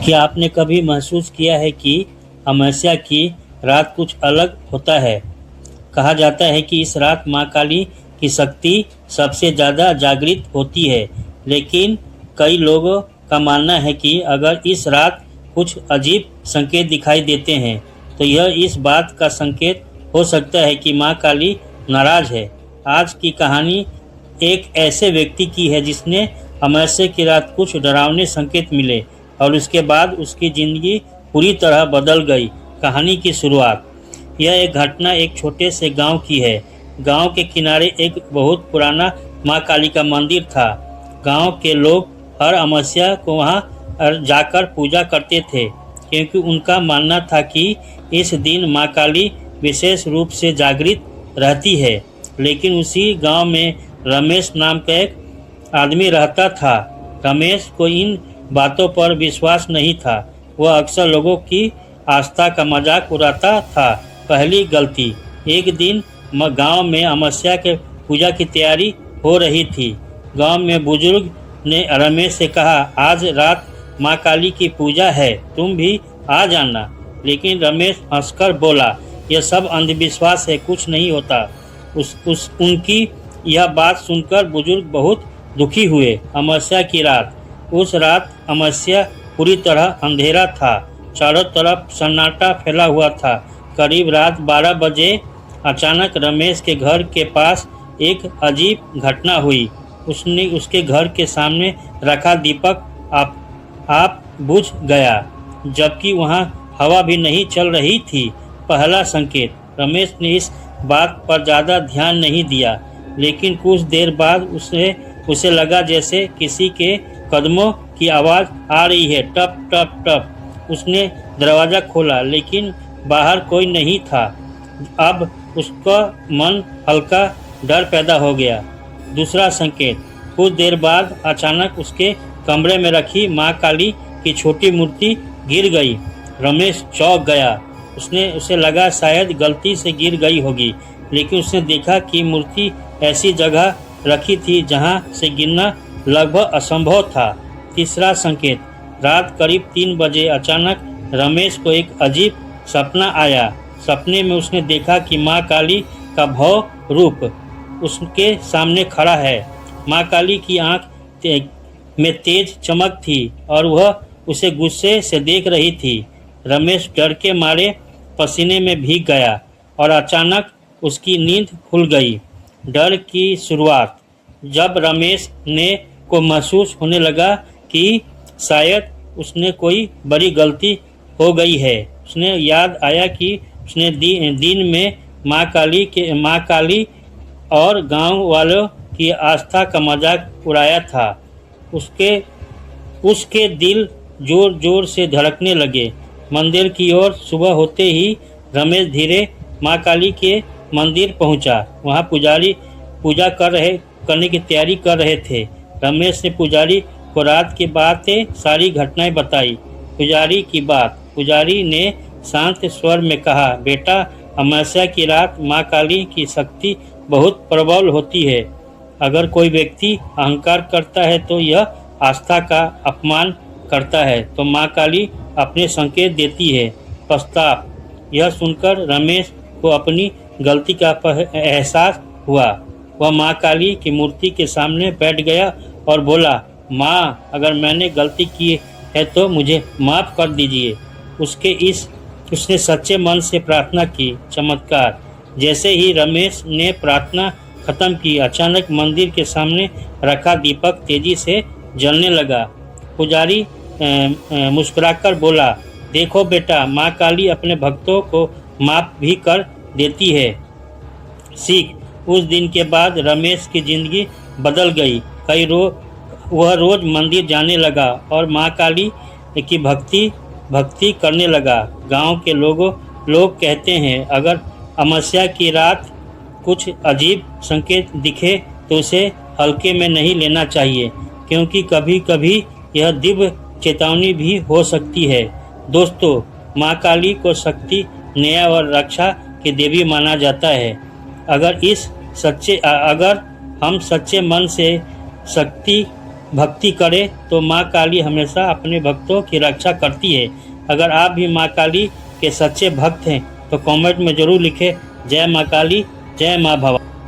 क्या आपने कभी महसूस किया है कि अमावस्या की रात कुछ अलग होता है? कहा जाता है कि इस रात माँ काली की शक्ति सबसे ज़्यादा जागृत होती है, लेकिन कई लोगों का मानना है कि अगर इस रात कुछ अजीब संकेत दिखाई देते हैं, तो यह इस बात का संकेत हो सकता है कि माँ काली नाराज़ है। आज की कहानी एक ऐसे व्यक्ति की है जिसने अमावस्या की रात कुछ डरावने संकेत मिले और उसके बाद उसकी ज़िंदगी पूरी तरह बदल गई। कहानी की शुरुआत। यह एक घटना एक छोटे से गांव की है। गांव के किनारे एक बहुत पुराना माँ काली का मंदिर था। गांव के लोग हर अमावस्या को वहां जाकर पूजा करते थे, क्योंकि उनका मानना था कि इस दिन माँ काली विशेष रूप से जागृत रहती है। लेकिन उसी गांव में रमेश नाम का एक आदमी रहता था। रमेश को इन बातों पर विश्वास नहीं था। वह अक्सर लोगों की आस्था का मजाक उड़ाता था। पहली गलती। एक दिन गांव में अमावस्या के पूजा की तैयारी हो रही थी। गांव में बुजुर्ग ने रमेश से कहा, आज रात माँ काली की पूजा है, तुम भी आ जाना। लेकिन रमेश हंसकर बोला, यह सब अंधविश्वास है, कुछ नहीं होता। उनकी यह बात सुनकर बुजुर्ग बहुत दुखी हुए। अमावस्या की रात। उस रात अमावस्या पूरी तरह अंधेरा था। चारों तरफ सन्नाटा फैला हुआ था। करीब रात 12 बजे अचानक रमेश के घर के पास एक अजीब घटना हुई। उसके घर के सामने रखा दीपक आप बुझ गया, जबकि वहां हवा भी नहीं चल रही थी। पहला संकेत। रमेश ने इस बात पर ज़्यादा ध्यान नहीं दिया, लेकिन कुछ देर बाद उसे लगा जैसे किसी के कदमों की आवाज़ आ रही है, टप टप टप। उसने दरवाज़ा खोला, लेकिन बाहर कोई नहीं था। अब उसका मन हल्का डर पैदा हो गया। दूसरा संकेत। कुछ देर बाद अचानक उसके कमरे में रखी माँ काली की छोटी मूर्ति गिर गई। रमेश चौंक गया। उसे लगा शायद गलती से गिर गई होगी, लेकिन उसने देखा कि मूर्ति ऐसी जगह रखी थी जहां से गिरना लगभग असंभव था। तीसरा संकेत। रात करीब 3 बजे अचानक रमेश को एक अजीब सपना आया। सपने में उसने देखा कि माँ काली का भव्य रूप उसके सामने खड़ा है। माँ काली की आंख में तेज चमक थी और वह उसे गुस्से से देख रही थी। रमेश डर के मारे पसीने में भीग गया और अचानक उसकी नींद खुल गई। डर की शुरुआत। जब रमेश को महसूस होने लगा कि शायद उसने कोई बड़ी गलती हो गई है, उसने याद आया कि उसने दिन में माँ काली और गांव वालों की आस्था का मजाक उड़ाया था। उसके दिल जोर जोर से धड़कने लगे। मंदिर की ओर सुबह होते ही रमेश धीरे माँ काली के मंदिर पहुंचा। वहां पुजारी पूजा करने की तैयारी कर रहे थे। रमेश ने पुजारी को रात की बातें सारी घटनाएं बताई। पुजारी ने शांत स्वर में कहा, बेटा, अमावस्या की रात माँ काली की शक्ति बहुत प्रबल होती है। अगर कोई व्यक्ति अहंकार करता है तो यह आस्था का अपमान करता है, तो माँ काली अपने संकेत देती है। पश्चाताप। यह सुनकर रमेश को अपनी गलती का एहसास हुआ। वह माँ काली की मूर्ति के सामने बैठ गया और बोला, माँ, अगर मैंने गलती की है तो मुझे माफ़ कर दीजिए। उसने सच्चे मन से प्रार्थना की। चमत्कार। जैसे ही रमेश ने प्रार्थना खत्म की, अचानक मंदिर के सामने रखा दीपक तेजी से जलने लगा। पुजारी मुस्कुराकर बोला, देखो बेटा, माँ काली अपने भक्तों को माफ़ भी कर देती है। सीख। उस दिन के बाद रमेश की ज़िंदगी बदल गई। वह रोज़ मंदिर जाने लगा और माँ काली की भक्ति करने लगा। गांव के लोग कहते हैं, अगर अमावस्या की रात कुछ अजीब संकेत दिखे तो उसे हल्के में नहीं लेना चाहिए, क्योंकि कभी कभी यह दिव्य चेतावनी भी हो सकती है। दोस्तों, माँ काली को शक्ति, न्याय और रक्षा की देवी माना जाता है। अगर हम सच्चे मन से शक्ति भक्ति करें तो माँ काली हमेशा अपने भक्तों की रक्षा करती है। अगर आप भी माँ काली के सच्चे भक्त हैं तो कमेंट में ज़रूर लिखें जय माँ काली, जय माँ भवानी।